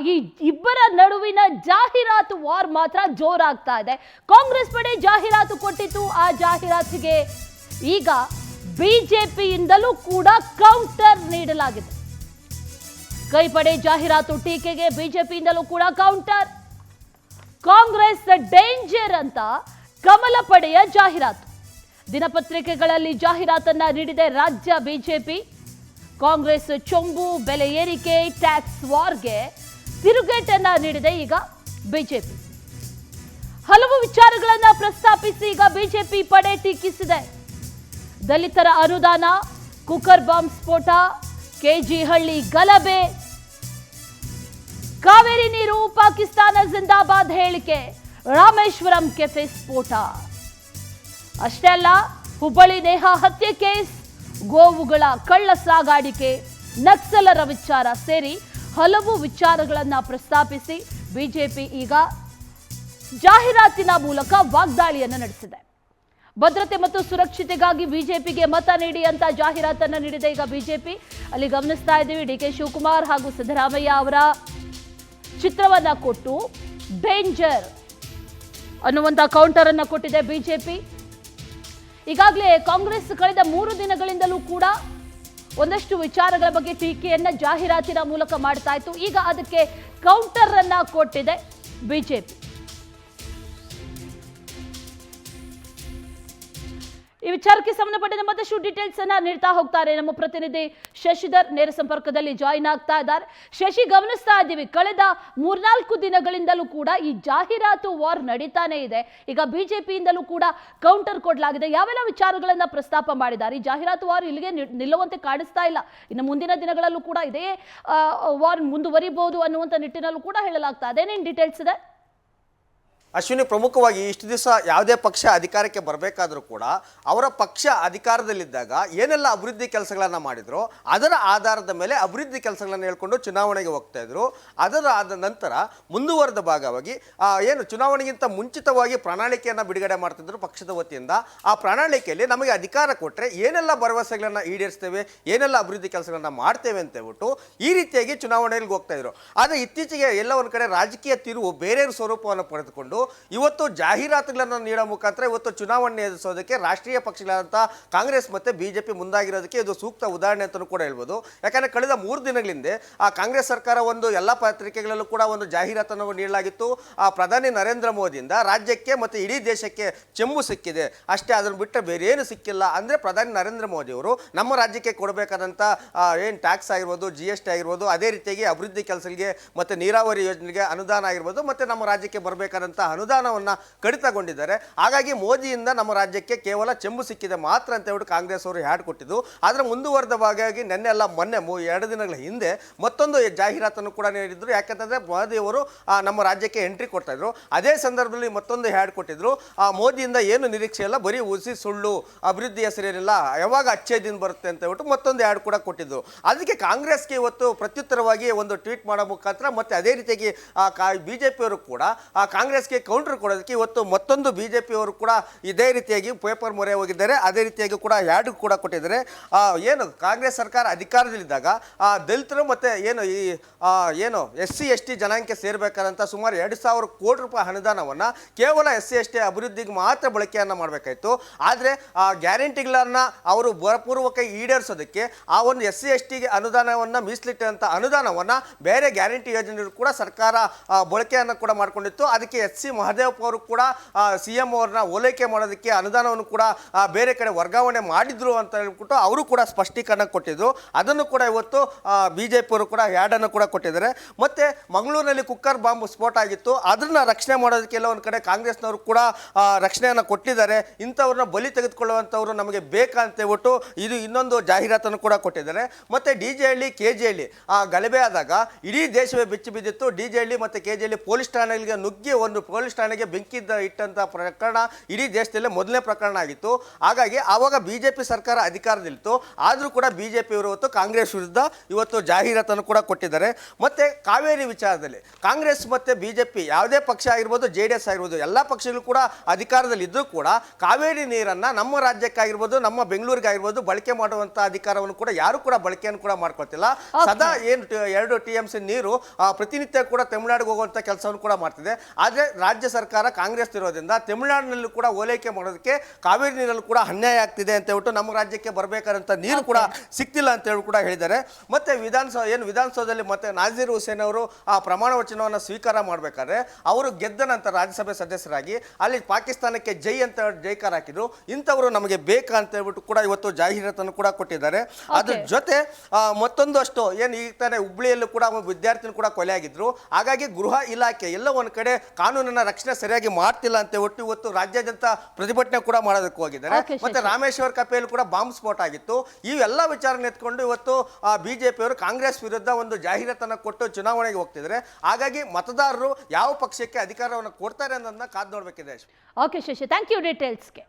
ಈ ಇಬ್ಬರ ನಡುವಿನ ಜಾಹೀರಾತು ವಾರ್ ಮಾತ್ರ ಜೋರಾಗ್ತಾ ಇದೆ. ಕಾಂಗ್ರೆಸ್ ಪಡೆ ಜಾಹೀರಾತು ಕೊಟ್ಟಿತ್ತು. ಆ ಜಾಹೀರಾತಿಗೆ ಈಗ ಬಿಜೆಪಿಯಿಂದಲೂ ಕೂಡ ಕೌಂಟರ್ ನೀಡಲಾಗಿದೆ. ಕೈಪಡೆ ಜಾಹೀರಾತು ಟೀಕೆಗೆ ಬಿಜೆಪಿಯಿಂದಲೂ ಕೂಡ ಕೌಂಟರ್. ಕಾಂಗ್ರೆಸ್ ಡೇಂಜರ್ ಅಂತ ಕಮಲ ಪಡೆಯ ಜಾಹೀರಾತು. ದಿನಪತ್ರಿಕೆಗಳಲ್ಲಿ ಜಾಹೀರಾತನ್ನ ನೀಡಿದೆ ರಾಜ್ಯ ಬಿಜೆಪಿ. ಕಾಂಗ್ರೆಸ್ ಚೊಂಬು, ಬೆಲೆ ಏರಿಕೆ, ಟ್ಯಾಕ್ಸ್ ವಾರ್ಗೆ ತಿರುಗೇಟನ್ನ ನೀಡಿದೆ ಈಗ ಬಿಜೆಪಿ. ಹಲವು ವಿಚಾರಗಳನ್ನ ಪ್ರಸ್ತಾಪಿಸಿ ಈಗ ಬಿಜೆಪಿ ಪಡೆ ಟೀಕಿಸಿದೆ. ದಲಿತರ ಅನುದಾನ, ಕುಕ್ಕರ್ ಬಾಂಬ್ ಸ್ಫೋಟ, ಕೆಜಿ ಹಳ್ಳಿ ಗಲಭೆ, ಕಾವೇರಿ ನೀರು, ಪಾಕಿಸ್ತಾನ ಜಿಂದಾಬಾದ್ ಹೇಳಿಕೆ, ರಾಮೇಶ್ವರಂ ಕೆಫೆ ಸ್ಫೋಟ. ಅಷ್ಟೇ ಅಲ್ಲ, ಹುಬ್ಬಳ್ಳಿ ನೇಹಾ ಹತ್ಯೆ ಕೇಸ್, ಗೋವುಗಳ ಕಳ್ಳ ಸಾಗಾಣಿಕೆ, ನಕ್ಸಲರ ವಿಚಾರ ಸೇರಿ ಹಲವು ವಿಚಾರಗಳನ್ನ ಪ್ರಸ್ತಾಪಿಸಿ ಬಿಜೆಪಿ ಈಗ ಜಾಹೀರಾತಿನ ಮೂಲಕ ವಾಗ್ದಾಳಿಯನ್ನು ನಡೆಸಿದೆ. ಭದ್ರತೆ ಮತ್ತು ಸುರಕ್ಷತೆಗಾಗಿ ಬಿಜೆಪಿಗೆ ಮತ ನೀಡಿ ಅಂತ ಜಾಹೀರಾತನ್ನು ನೀಡಿದೆ ಈಗ ಬಿಜೆಪಿ. ಅಲ್ಲಿ ಗಮನಿಸ್ತಾ ಇದ್ದೀವಿ, ಡಿ ಕೆ ಶಿವಕುಮಾರ್ ಹಾಗೂ ಸಿದ್ದರಾಮಯ್ಯ ಅವರ ಚಿತ್ರವನ್ನ ಕೊಟ್ಟು ಡೇಂಜರ್ ಅನ್ನುವಂಥ ಕೌಂಟರ್ ಅನ್ನು ಕೊಟ್ಟಿದೆ ಬಿಜೆಪಿ. ಈಗಾಗಲೇ ಕಾಂಗ್ರೆಸ್ ಕಳೆದ 3 ದಿನಗಳಿಂದಲೂ ಕೂಡ ಒಂದಷ್ಟು ವಿಚಾರಗಳ ಬಗ್ಗೆ ಟೀಕೆಯನ್ನ ಜಾಹೀರಾತಿನ ಮೂಲಕ ಮಾಡ್ತಾ ಇತ್ತು. ಈಗ ಅದಕ್ಕೆ ಕೌಂಟರ್ ಅನ್ನ ಕೊಟ್ಟಿದೆ ಬಿಜೆಪಿ. ಈ ವಿಚಾರಕ್ಕೆ ಸಂಬಂಧಪಟ್ಟಂತೆ ಮತ್ತಷ್ಟು ಡೀಟೇಲ್ಸ್ ಅನ್ನ ನೀಡ್ತಾ ಹೋಗ್ತಾರೆ ನಮ್ಮ ಪ್ರತಿನಿಧಿ ಶಶಿಧರ್. ನೇರ ಸಂಪರ್ಕದಲ್ಲಿ ಜಾಯಿನ್ ಆಗ್ತಾ ಇದ್ದಾರೆ. ಶಶಿ, ಗಮನಿಸ್ತಾ ಇದ್ದೀವಿ ಕಳೆದ 3-4 ದಿನಗಳಿಂದಲೂ ಕೂಡ ಈ ಜಾಹೀರಾತು ವಾರ್ ನಡೀತಾನೆ ಇದೆ. ಈಗ ಬಿಜೆಪಿಯಿಂದಲೂ ಕೂಡ ಕೌಂಟರ್ ಕೊಡಲಾಗಿದೆ. ಯಾವೆಲ್ಲ ವಿಚಾರಗಳನ್ನ ಪ್ರಸ್ತಾಪ ಮಾಡಿದ್ದಾರೆ? ಈ ಜಾಹೀರಾತು ವಾರ್ ಇಲ್ಲಿಗೆ ನಿಲ್ಲುವಂತೆ ಕಾಣಿಸ್ತಾ ಇಲ್ಲ. ಇನ್ನು ಮುಂದಿನ ದಿನಗಳಲ್ಲೂ ಕೂಡ ಇದೇ ವಾರ್ ಮುಂದುವರಿಬಹುದು ಅನ್ನುವಂಥ ನಿಟ್ಟಿನಲ್ಲೂ ಕೂಡ ಹೇಳಲಾಗ್ತಾ ಇದೆ. ಏನೇನು ಡೀಟೇಲ್ಸ್ ಇದೆ? ಅಶ್ವಿನಿ, ಪ್ರಮುಖವಾಗಿ ಇಷ್ಟು ದಿವಸ ಯಾವುದೇ ಪಕ್ಷ ಅಧಿಕಾರಕ್ಕೆ ಬರಬೇಕಾದ್ರೂ ಕೂಡ ಅವರ ಪಕ್ಷ ಅಧಿಕಾರದಲ್ಲಿದ್ದಾಗ ಏನೆಲ್ಲ ಅಭಿವೃದ್ಧಿ ಕೆಲಸಗಳನ್ನು ಮಾಡಿದ್ರು ಅದರ ಆಧಾರದ ಮೇಲೆ ಅಭಿವೃದ್ಧಿ ಕೆಲಸಗಳನ್ನು ಹೇಳ್ಕೊಂಡು ಚುನಾವಣೆಗೆ ಹೋಗ್ತಾ ಇದ್ರು. ಆದ ನಂತರ ಮುಂದುವರೆದ ಭಾಗವಾಗಿ ಏನು ಚುನಾವಣೆಗಿಂತ ಮುಂಚಿತವಾಗಿ ಪ್ರಣಾಳಿಕೆಯನ್ನು ಬಿಡುಗಡೆ ಮಾಡ್ತಿದ್ರು ಪಕ್ಷದ ವತಿಯಿಂದ. ಆ ಪ್ರಣಾಳಿಕೆಯಲ್ಲಿ ನಮಗೆ ಅಧಿಕಾರ ಕೊಟ್ಟರೆ ಏನೆಲ್ಲ ಭರವಸೆಗಳನ್ನು ಈಡೇರಿಸ್ತೇವೆ, ಏನೆಲ್ಲ ಅಭಿವೃದ್ಧಿ ಕೆಲಸಗಳನ್ನು ಮಾಡ್ತೇವೆ ಅಂತ ಹೇಳ್ಬಿಟ್ಟು ಈ ರೀತಿಯಾಗಿ ಚುನಾವಣೆಯಲ್ಲಿ ಹೋಗ್ತಾ ಇದ್ರು. ಆದರೆ ಇತ್ತೀಚೆಗೆ ಎಲ್ಲ ಒಂದು ಕಡೆ ರಾಜಕೀಯ ತಿರುವು ಬೇರೆ ಸ್ವರೂಪವನ್ನು ಪಡೆದುಕೊಂಡು ಇವತ್ತು ಜಾಹೀರಾತುಗಳನ್ನು ನೀಡೋ ಮುಖಾಂತರ ಇವತ್ತು ಚುನಾವಣೆ ಎದುರಿಸೋದಕ್ಕೆ ರಾಷ್ಟ್ರೀಯ ಪಕ್ಷಗಳಾದಂಥ ಕಾಂಗ್ರೆಸ್ ಮತ್ತು ಬಿಜೆಪಿ ಮುಂದಾಗಿರೋದಕ್ಕೆ ಇದು ಸೂಕ್ತ ಉದಾಹರಣೆ ಅಂತಲೂ ಕೂಡ ಹೇಳ್ಬೋದು. ಯಾಕಂದರೆ ಕಳೆದ 3 ದಿನಗಳಿಂದ ಆ ಕಾಂಗ್ರೆಸ್ ಸರ್ಕಾರ ಎಲ್ಲ ಪತ್ರಿಕೆಗಳಲ್ಲೂ ಕೂಡ ಒಂದು ಜಾಹೀರಾತನ್ನು ನೀಡಲಾಗಿತ್ತು. ಆ ಪ್ರಧಾನಿ ನರೇಂದ್ರ ಮೋದಿಯಿಂದ ರಾಜ್ಯಕ್ಕೆ ಮತ್ತು ಇಡೀ ದೇಶಕ್ಕೆ ಚೆಂಬು ಸಿಕ್ಕಿದೆ ಅಷ್ಟೇ, ಅದನ್ನು ಬಿಟ್ಟರೆ ಬೇರೆ ಏನು ಸಿಕ್ಕಿಲ್ಲ. ಅಂದರೆ ಪ್ರಧಾನಿ ನರೇಂದ್ರ ಮೋದಿಯವರು ನಮ್ಮ ರಾಜ್ಯಕ್ಕೆ ಕೊಡಬೇಕಾದಂಥ ಏನು ಟ್ಯಾಕ್ಸ್ ಆಗಿರ್ಬೋದು, GST ಆಗಿರ್ಬೋದು, ಅದೇ ರೀತಿಯಾಗಿ ಅಭಿವೃದ್ಧಿ ಕೆಲಸಗಳಿಗೆ ಮತ್ತು ನೀರಾವರಿ ಯೋಜನೆಗೆ ಅನುದಾನ ಆಗಿರ್ಬೋದು, ಮತ್ತು ನಮ್ಮ ರಾಜ್ಯಕ್ಕೆ ಬರಬೇಕಾದಂಥ ಅನುದಾನವನ್ನು ಕಡಿತಗೊಂಡಿದ್ದಾರೆ. ಹಾಗಾಗಿ ಮೋದಿಯಿಂದ ನಮ್ಮ ರಾಜ್ಯಕ್ಕೆ ಕೇವಲ ಚೆಂಬು ಸಿಕ್ಕಿದೆ ಮಾತ್ರ ಅಂತ ಹೇಳ್ಬಿಟ್ಟು ಕಾಂಗ್ರೆಸ್ ಅವರು ಹ್ಯಾಡ್ ಕೊಟ್ಟಿದ್ದು. ಆದರೆ ಮುಂದುವರೆದ ಭಾಗವಾಗಿ ಮೊನ್ನೆ 2 ದಿನಗಳ ಹಿಂದೆ ಮತ್ತೊಂದು ಜಾಹೀರಾತನ್ನು ಕೂಡ ನೀಡಿದ್ರು. ಯಾಕಂತಂದರೆ ಮೋದಿಯವರು ನಮ್ಮ ರಾಜ್ಯಕ್ಕೆ ಎಂಟ್ರಿ ಕೊಡ್ತಾ ಇದ್ರು. ಅದೇ ಸಂದರ್ಭದಲ್ಲಿ ಮತ್ತೊಂದು ಹ್ಯಾಡ್ ಕೊಟ್ಟಿದ್ರು. ಮೋದಿಯಿಂದ ಏನು ನಿರೀಕ್ಷೆ ಇಲ್ಲ, ಬರೀ ಹುಸಿ ಸುಳ್ಳು, ಅಭಿವೃದ್ಧಿ ಹೆಸರೇನಿಲ್ಲ, ಯಾವಾಗ ಅಚ್ಚೇ ದಿನ ಬರುತ್ತೆ ಅಂತ ಹೇಳ್ಬಿಟ್ಟು ಮತ್ತೊಂದು ಹ್ಯಾಡ್ ಕೂಡ ಕೊಟ್ಟಿದ್ರು. ಅದಕ್ಕೆ ಕಾಂಗ್ರೆಸ್ಗೆ ಇವತ್ತು ಪ್ರತ್ಯುತ್ತರವಾಗಿ ಒಂದು ಟ್ವೀಟ್ ಮಾಡೋ ಮುಖಾಂತರ ಮತ್ತೆ ಅದೇ ರೀತಿಯಾಗಿ ಬಿಜೆಪಿಯವರು ಕೂಡ ಕಾಂಗ್ರೆಸ್ಗೆ ಕೌಂಟರ್ ಕೊಡೋದಕ್ಕೆ ಇವತ್ತು ಮತ್ತೊಂದು ಬಿಜೆಪಿಯವರು ಕೂಡ ಇದೇ ರೀತಿಯಾಗಿ ಪೇಪರ್ ಮೊರೆ ಹೋಗಿದ್ದಾರೆ. ಅದೇ ರೀತಿಯಾಗಿ ಕೂಡ ಹ್ಯಾಡ್ ಕೂಡ ಕೊಟ್ಟಿದ್ದಾರೆ. ಏನು ಕಾಂಗ್ರೆಸ್ ಸರ್ಕಾರ ಅಧಿಕಾರದಲ್ಲಿದ್ದಾಗ ದಲಿತರು ಮತ್ತು ಏನು SC ST ಜನಾಂಗಕ್ಕೆ ಸೇರಬೇಕಾದಂಥ ಸುಮಾರು 2,000 ಕೋಟಿ ರೂಪಾಯಿ ಅನುದಾನವನ್ನು ಕೇವಲ SC ST ಅಭಿವೃದ್ಧಿಗೆ ಮಾತ್ರ ಬಳಕೆಯನ್ನು ಮಾಡಬೇಕಾಯಿತು. ಆದರೆ ಗ್ಯಾರಂಟಿಗಳನ್ನು ಅವರು ಬರಪೂರ್ವಕ ಈಡೇರಿಸೋದಕ್ಕೆ ಆ ಒಂದು SC ST ಅನುದಾನವನ್ನು ಮೀಸಲಿಟ್ಟಂಥ ಅನುದಾನವನ್ನು ಬೇರೆ ಗ್ಯಾರಂಟಿ ಯೋಜನೆಗಳು ಕೂಡ ಸರ್ಕಾರ ಬಳಕೆಯನ್ನು ಕೂಡ ಮಾಡಿಕೊಂಡಿತ್ತು. ಅದಕ್ಕೆ SC ಮಹದೇವಪ್ಪ ಅವರು ಕೂಡ CM ಅವ್ರನ್ನ ಓಲೈಕೆ ಮಾಡೋದಕ್ಕೆ ಅನುದಾನವನ್ನು ಕೂಡ ಬೇರೆ ಕಡೆ ವರ್ಗಾವಣೆ ಮಾಡಿದ್ರು ಅಂತ ಹೇಳ್ಬಿಟ್ಟು ಅವರು ಕೂಡ ಸ್ಪಷ್ಟೀಕರಣ ಕೊಟ್ಟಿದ್ರು. ಅದನ್ನು ಕೂಡ ಇವತ್ತು ಬಿಜೆಪಿ ಅವರು ಕೂಡ ಹ್ಯಾಡನ್ನು ಕೂಡ ಕೊಟ್ಟಿದ್ದಾರೆ. ಮತ್ತು ಮಂಗಳೂರಿನಲ್ಲಿ ಕುಕ್ಕರ್ ಬಾಂಬ್ ಸ್ಫೋಟ ಆಗಿತ್ತು, ಅದನ್ನು ರಕ್ಷಣೆ ಮಾಡೋದಕ್ಕೆ ಎಲ್ಲ ಒಂದು ಕಡೆ ಕಾಂಗ್ರೆಸ್ನವರು ಕೂಡ ರಕ್ಷಣೆಯನ್ನು ಕೊಟ್ಟಿದ್ದಾರೆ. ಇಂಥವ್ರನ್ನ ಬಲಿ ತೆಗೆದುಕೊಳ್ಳುವಂಥವ್ರು ನಮಗೆ ಬೇಕಾ ಅಂತ ಹೇಳ್ಬಿಟ್ಟು ಇದು ಇನ್ನೊಂದು ಜಾಹೀರಾತನ್ನು ಕೂಡ ಕೊಟ್ಟಿದ್ದಾರೆ. ಮತ್ತು DJ ಹಳ್ಳಿ KG ಹಳ್ಳಿ ಗಲಭೆ ಆದಾಗ ಇಡೀ ದೇಶವೇ ಬೆಚ್ಚಿ ಬಿದ್ದಿತ್ತು. DJ ಹಳ್ಳಿ ಮತ್ತು KG ಹಳ್ಳಿ ಪೊಲೀಸ್ ಠಾಣೆಗಳಿಗೆ ನುಗ್ಗಿ ಒಂದು ಪೊಲೀಸ್ ಠಾಣೆಗೆ ಬೆಂಕಿ ಇಟ್ಟಂತ ಪ್ರಕರಣ ಇಡೀ ದೇಶದಲ್ಲೇ ಮೊದಲನೇ ಪ್ರಕರಣ ಆಗಿತ್ತು. ಹಾಗಾಗಿ ಆವಾಗ ಬಿಜೆಪಿ ಸರ್ಕಾರ ಅಧಿಕಾರದಲ್ಲಿತ್ತು, ಆದರೂ ಕೂಡ ಬಿಜೆಪಿ ಅವರು ಇವತ್ತು ಕಾಂಗ್ರೆಸ್ ವಿರುದ್ಧ ಇವತ್ತು ಜಾಹೀರಾತನ್ನು ಕೂಡ ಕೊಟ್ಟಿದ್ದಾರೆ. ಮತ್ತೆ ಕಾವೇರಿ ವಿಚಾರದಲ್ಲಿ ಕಾಂಗ್ರೆಸ್ ಮತ್ತೆ ಬಿಜೆಪಿ ಯಾವುದೇ ಪಕ್ಷ ಆಗಿರ್ಬೋದು, JDS ಆಗಿರ್ಬೋದು, ಎಲ್ಲ ಪಕ್ಷಗಳು ಕೂಡ ಅಧಿಕಾರದಲ್ಲಿ ಇದ್ರೂ ಕೂಡ ಕಾವೇರಿ ನೀರನ್ನ ನಮ್ಮ ರಾಜ್ಯಕ್ಕಾಗಿರ್ಬೋದು, ನಮ್ಮ ಬೆಂಗಳೂರಿಗಾಗಿರ್ಬೋದು ಬಳಕೆ ಮಾಡುವಂತ ಅಧಿಕಾರವನ್ನು ಕೂಡ ಯಾರು ಕೂಡ ಬಳಕೆಯನ್ನು ಕೂಡ ಮಾಡ್ಕೊಳ್ತಿಲ್ಲ. ಸದಾ ಏನು 2 TMC ನೀರು ಪ್ರತಿನಿತ್ಯ ಕೂಡ ತಮಿಳುನಾಡಿಗೆ ಹೋಗುವಂತ ಕೆಲಸವನ್ನು ಕೂಡ ಮಾಡ್ತಿದೆ. ಆದ್ರೆ ರಾಜ್ಯ ಸರ್ಕಾರ ಕಾಂಗ್ರೆಸ್ ಇರೋದ್ರಿಂದ ತಮಿಳುನಾಡಿನಲ್ಲೂ ಕೂಡ ಓಲೈಕೆ ಮಾಡೋದಕ್ಕೆ ಕಾವೇರಿ ನೀರಲ್ಲಿ ಕೂಡ ಅನ್ಯಾಯ ಆಗ್ತಿದೆ ಅಂತ ಹೇಳ್ಬಿಟ್ಟು ನಮ್ಮ ರಾಜ್ಯಕ್ಕೆ ಬರಬೇಕಾದಂತ ನೀರು ಕೂಡ ಸಿಕ್ತಿಲ್ಲ ಅಂತ ಹೇಳಿ ಕೂಡ ಹೇಳಿದ್ದಾರೆ. ಮತ್ತೆ ವಿಧಾನಸೌಧದಲ್ಲಿ ಮತ್ತೆ ನಾಜೀರ್ ಹುಸೇನ್ ಅವರು ಆ ಪ್ರಮಾಣ ವಚನವನ್ನು ಸ್ವೀಕಾರ ಮಾಡಬೇಕಾದ್ರೆ ಅವರು ಗೆದ್ದ ನಂತರ ರಾಜ್ಯಸಭೆ ಸದಸ್ಯರಾಗಿ ಅಲ್ಲಿ ಪಾಕಿಸ್ತಾನಕ್ಕೆ ಜೈ ಅಂತ ಜೈಕಾರ ಹಾಕಿದ್ರು. ಇಂಥವರು ನಮಗೆ ಬೇಕಾ ಅಂತ ಹೇಳ್ಬಿಟ್ಟು ಕೂಡ ಇವತ್ತು ಜಾಹೀರಾತನ್ನು ಕೂಡ ಕೊಟ್ಟಿದ್ದಾರೆ. ಅದ್ರ ಜೊತೆ ಮತ್ತೊಂದು ಅಷ್ಟು ಏನು ಈಗ ತಾನೇ ಹುಬ್ಳಿಯಲ್ಲೂ ಕೂಡ ವಿದ್ಯಾರ್ಥಿನಿ ಕೂಡ ಕೊಲೆ ಆಗಿದ್ರು. ಹಾಗಾಗಿ ಗೃಹ ಇಲಾಖೆ ಎಲ್ಲ ಒಂದ್ ಕಡೆ ಕಾನೂನನ್ನ ರಕ್ಷಣೆ ಸರಿಯಾಗಿ ಮಾಡ್ತಿಲ್ಲ ಅಂತ ಹೇಳ್ಬಿಟ್ಟು ಇವತ್ತು ರಾಜ್ಯಾದ್ಯಂತ ಪ್ರತಿಭಟನೆ ಕೂಡ ಮಾಡೋದಕ್ಕೆ ಹೋಗಿದ್ದಾರೆ. ಮತ್ತೆ ರಾಮೇಶ್ವರ ಕಪೆಯಲ್ಲಿ ಕೂಡ ಬಾಂಬ್ ಸ್ಫೋಟ ಆಗಿತ್ತು. ಇವೆಲ್ಲ ವಿಚಾರ ಎತ್ಕೊಂಡು ಇವತ್ತು ಬಿಜೆಪಿ ಅವರು ಕಾಂಗ್ರೆಸ್ ವಿರುದ್ಧ ಒಂದು ಜಾಹೀರಾತನ್ನು ಕೊಟ್ಟು ಚುನಾವಣೆಗೆ ಹೋಗ್ತಿದ್ದಾರೆ. ಹಾಗಾಗಿ ಮತದಾರರು ಯಾವ ಪಕ್ಷಕ್ಕೆ ಅಧಿಕಾರವನ್ನು ಕೊಡ್ತಾರೆ ಅನ್ನೋದನ್ನ ಕಾದು ನೋಡ್ಬೇಕಿದೆ. Okay Shashi, thank you ಡೀಟೇಲ್ಸ್ಗೆ.